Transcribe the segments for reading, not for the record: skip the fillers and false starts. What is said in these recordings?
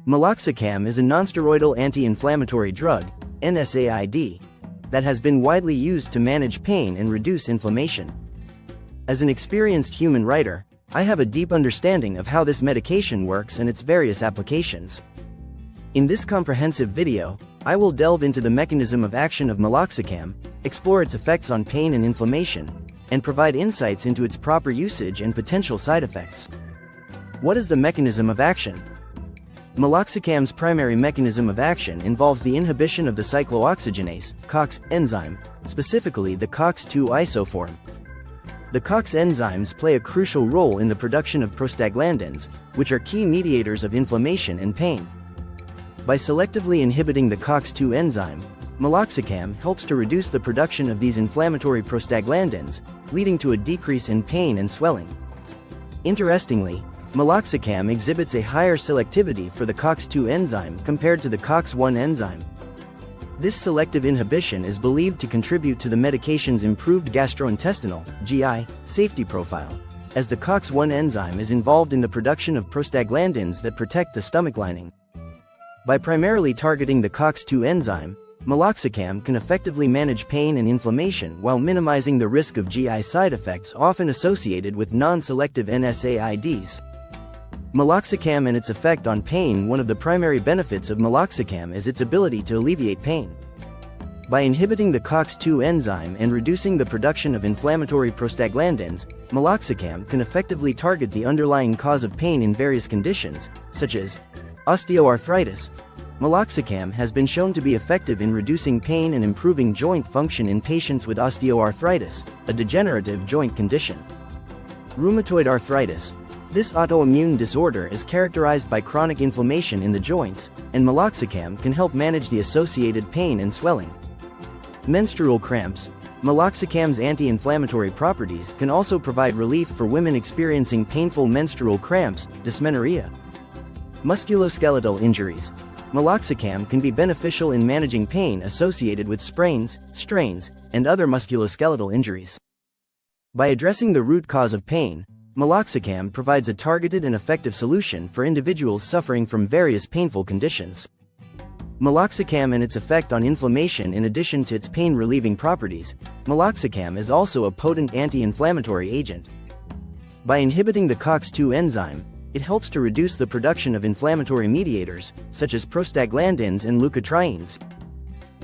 Meloxicam is a nonsteroidal anti-inflammatory drug, NSAID, that has been widely used to manage pain and reduce inflammation. As an experienced human writer, I have a deep understanding of how this medication works and its various applications. In this comprehensive video, I will delve into the mechanism of action of meloxicam, explore its effects on pain and inflammation, and provide insights into its proper usage and potential side effects. What is the mechanism of action? Meloxicam's primary mechanism of action involves the inhibition of the cyclooxygenase, COX, enzyme, specifically the COX-2 isoform. The COX enzymes play a crucial role in the production of prostaglandins, which are key mediators of inflammation and pain. By selectively inhibiting the COX-2 enzyme, meloxicam helps to reduce the production of these inflammatory prostaglandins, leading to a decrease in pain and swelling. Interestingly, meloxicam exhibits a higher selectivity for the COX-2 enzyme compared to the COX-1 enzyme. This selective inhibition is believed to contribute to the medication's improved gastrointestinal (GI) safety profile, as the COX-1 enzyme is involved in the production of prostaglandins that protect the stomach lining. By primarily targeting the COX-2 enzyme, meloxicam can effectively manage pain and inflammation while minimizing the risk of GI side effects often associated with non-selective NSAIDs. Meloxicam and its effect on pain. One of the primary benefits of meloxicam is its ability to alleviate pain. By inhibiting the COX-2 enzyme and reducing the production of inflammatory prostaglandins, meloxicam can effectively target the underlying cause of pain in various conditions, such as osteoarthritis. Meloxicam has been shown to be effective in reducing pain and improving joint function in patients with osteoarthritis, a degenerative joint condition. Rheumatoid arthritis. This autoimmune disorder is characterized by chronic inflammation in the joints, and meloxicam can help manage the associated pain and swelling. Menstrual cramps. Meloxicam's anti-inflammatory properties can also provide relief for women experiencing painful menstrual cramps, dysmenorrhea. Musculoskeletal injuries. Meloxicam can be beneficial in managing pain associated with sprains, strains, and other musculoskeletal injuries. By addressing the root cause of pain, meloxicam provides a targeted and effective solution for individuals suffering from various painful conditions. Meloxicam and its effect on inflammation. In addition to its pain-relieving properties, meloxicam is also a potent anti-inflammatory agent. By inhibiting the COX-2 enzyme, it helps to reduce the production of inflammatory mediators, such as prostaglandins and leukotrienes.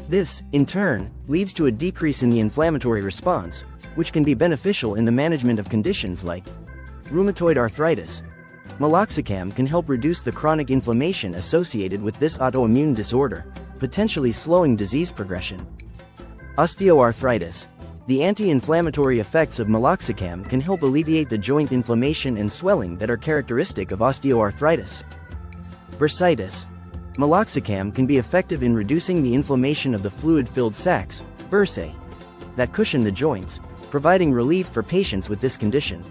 This, in turn, leads to a decrease in the inflammatory response, which can be beneficial in the management of conditions like rheumatoid arthritis. Meloxicam can help reduce the chronic inflammation associated with this autoimmune disorder, potentially slowing disease progression. Osteoarthritis. The anti-inflammatory effects of meloxicam can help alleviate the joint inflammation and swelling that are characteristic of osteoarthritis. Bursitis. Meloxicam can be effective in reducing the inflammation of the fluid-filled sacs, bursae, that cushion the joints, providing relief for patients with this condition.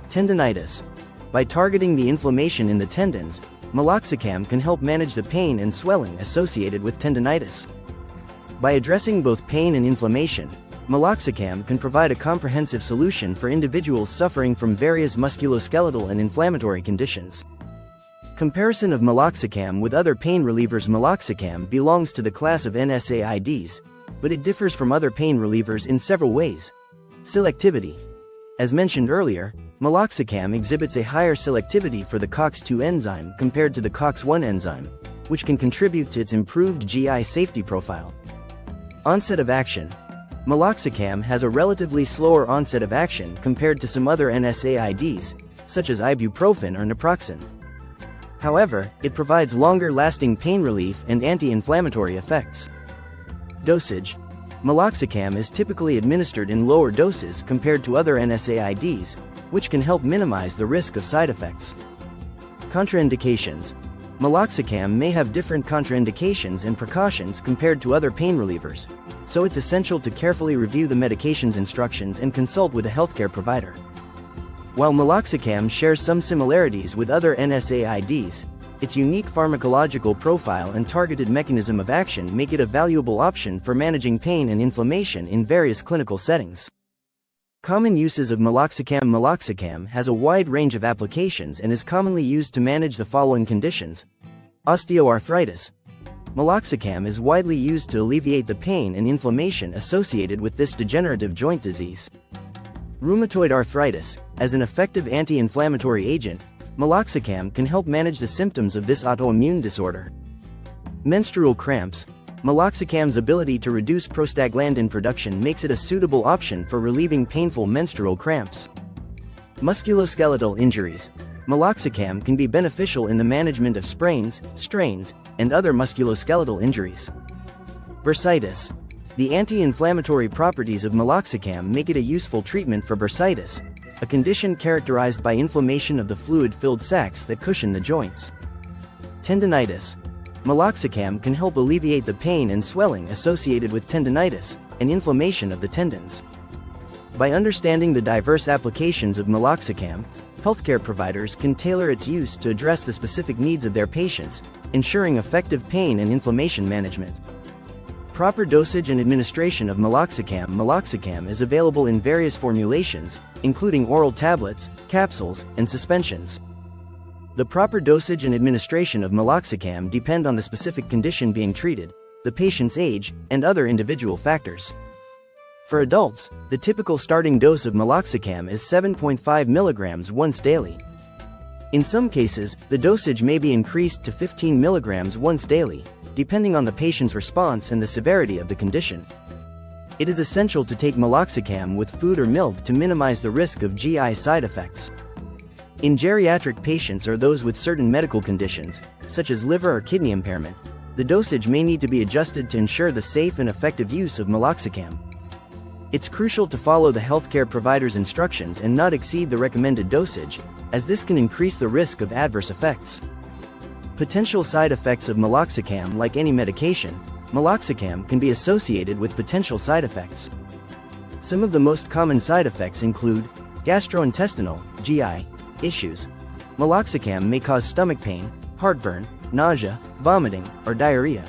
Tendinitis. By targeting the inflammation in the tendons, meloxicam can help manage the pain and swelling associated with tendinitis. By addressing both pain and inflammation, meloxicam can provide a comprehensive solution for individuals suffering from various musculoskeletal and inflammatory conditions. Comparison of meloxicam with other pain relievers. Meloxicam belongs to the class of NSAIDs, but it differs from other pain relievers in several ways. Selectivity. As mentioned earlier, meloxicam exhibits a higher selectivity for the COX-2 enzyme compared to the COX-1 enzyme, which can contribute to its improved GI safety profile. Onset of action. Meloxicam has a relatively slower onset of action compared to some other NSAIDs, such as ibuprofen or naproxen. However, it provides longer-lasting pain relief and anti-inflammatory effects. Dosage. Meloxicam is typically administered in lower doses compared to other NSAIDs, which can help minimize the risk of side effects. Contraindications. Meloxicam may have different contraindications and precautions compared to other pain relievers, so it's essential to carefully review the medication's instructions and consult with a healthcare provider. While meloxicam shares some similarities with other NSAIDs, its unique pharmacological profile and targeted mechanism of action make it a valuable option for managing pain and inflammation in various clinical settings. Common uses of meloxicam. Meloxicam has a wide range of applications and is commonly used to manage the following conditions: Osteoarthritis. Meloxicam is widely used to alleviate the pain and inflammation associated with this degenerative joint disease. Rheumatoid arthritis. As an effective anti-inflammatory agent, meloxicam can help manage the symptoms of this autoimmune disorder. Menstrual cramps. Meloxicam's ability to reduce prostaglandin production makes it a suitable option for relieving painful menstrual cramps. Musculoskeletal injuries. Meloxicam can be beneficial in the management of sprains, strains, and other musculoskeletal injuries. Bursitis. The anti-inflammatory properties of meloxicam make it a useful treatment for bursitis, a condition characterized by inflammation of the fluid-filled sacs that cushion the joints. Tendinitis. Meloxicam can help alleviate the pain and swelling associated with tendinitis and inflammation of the tendons. By understanding the diverse applications of meloxicam, healthcare providers can tailor its use to address the specific needs of their patients, ensuring effective pain and inflammation management. Proper dosage and administration of meloxicam. Meloxicam is available in various formulations, including oral tablets, capsules, and suspensions. The proper dosage and administration of meloxicam depend on the specific condition being treated, the patient's age, and other individual factors. For adults, the typical starting dose of meloxicam is 7.5 mg once daily. In some cases, the dosage may be increased to 15 mg once daily, depending on the patient's response and the severity of the condition. It is essential to take meloxicam with food or milk to minimize the risk of GI side effects. In geriatric patients or those with certain medical conditions, such as liver or kidney impairment, the dosage may need to be adjusted to ensure the safe and effective use of meloxicam. It's crucial to follow the healthcare provider's instructions and not exceed the recommended dosage, as this can increase the risk of adverse effects. Potential side effects of meloxicam. Like any medication, meloxicam can be associated with potential side effects. Some of the most common side effects include gastrointestinal, GI, issues. Meloxicam may cause stomach pain, heartburn, nausea, vomiting, or diarrhea.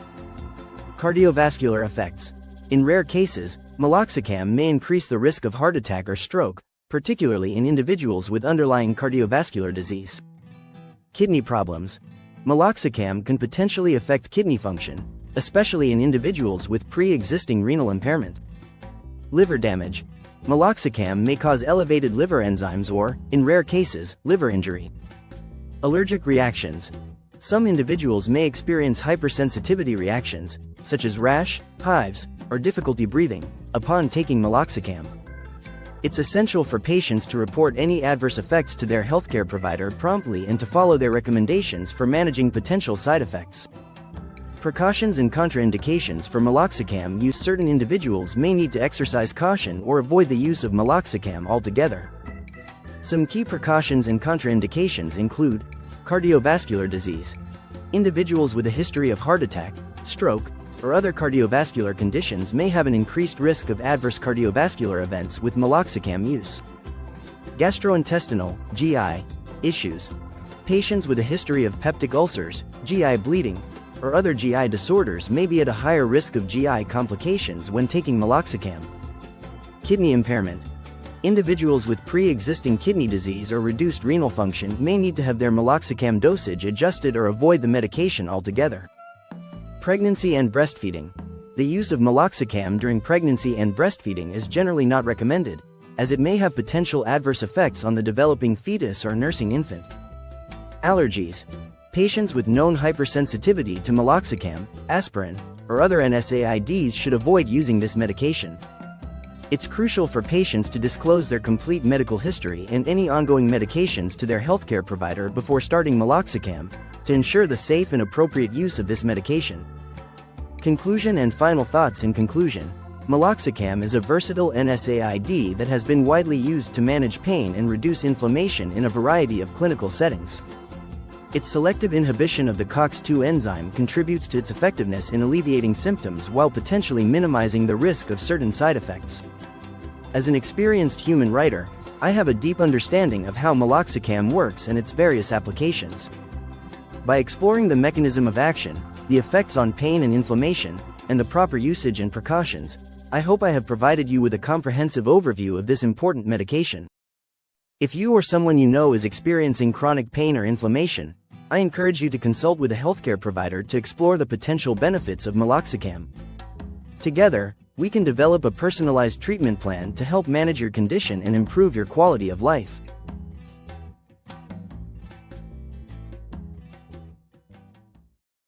Cardiovascular effects. In rare cases, meloxicam may increase the risk of heart attack or stroke, particularly in individuals with underlying cardiovascular disease. Kidney problems. Meloxicam can potentially affect kidney function, especially in individuals with pre-existing renal impairment. Liver damage. Meloxicam may cause elevated liver enzymes or, in rare cases, liver injury. Allergic reactions. Some individuals may experience hypersensitivity reactions, such as rash, hives, or difficulty breathing, upon taking meloxicam. It's essential for patients to report any adverse effects to their healthcare provider promptly and to follow their recommendations for managing potential side effects. Precautions and contraindications for meloxicam use. Certain individuals may need to exercise caution or avoid the use of meloxicam altogether. Some key precautions and contraindications include cardiovascular disease. Individuals with a history of heart attack, stroke, or other cardiovascular conditions may have an increased risk of adverse cardiovascular events with meloxicam use. Gastrointestinal, GI, issues. Patients with a history of peptic ulcers, GI bleeding, or other GI disorders may be at a higher risk of GI complications when taking meloxicam. Kidney impairment. Individuals with pre-existing kidney disease or reduced renal function may need to have their meloxicam dosage adjusted or avoid the medication altogether. Pregnancy and breastfeeding. The use of meloxicam during pregnancy and breastfeeding is generally not recommended, as it may have potential adverse effects on the developing fetus or nursing infant. Allergies. Patients with known hypersensitivity to meloxicam, aspirin, or other NSAIDs should avoid using this medication. It's crucial for patients to disclose their complete medical history and any ongoing medications to their healthcare provider before starting meloxicam, to ensure the safe and appropriate use of this medication. Conclusion and final thoughts. In conclusion, meloxicam is a versatile NSAID that has been widely used to manage pain and reduce inflammation in a variety of clinical settings. Its selective inhibition of the COX-2 enzyme contributes to its effectiveness in alleviating symptoms while potentially minimizing the risk of certain side effects. As an experienced human writer, I have a deep understanding of how meloxicam works and its various applications. By exploring the mechanism of action, the effects on pain and inflammation, and the proper usage and precautions, I hope I have provided you with a comprehensive overview of this important medication. If you or someone you know is experiencing chronic pain or inflammation, I encourage you to consult with a healthcare provider to explore the potential benefits of Meloxicam. Together, we can develop a personalized treatment plan to help manage your condition and improve your quality of life.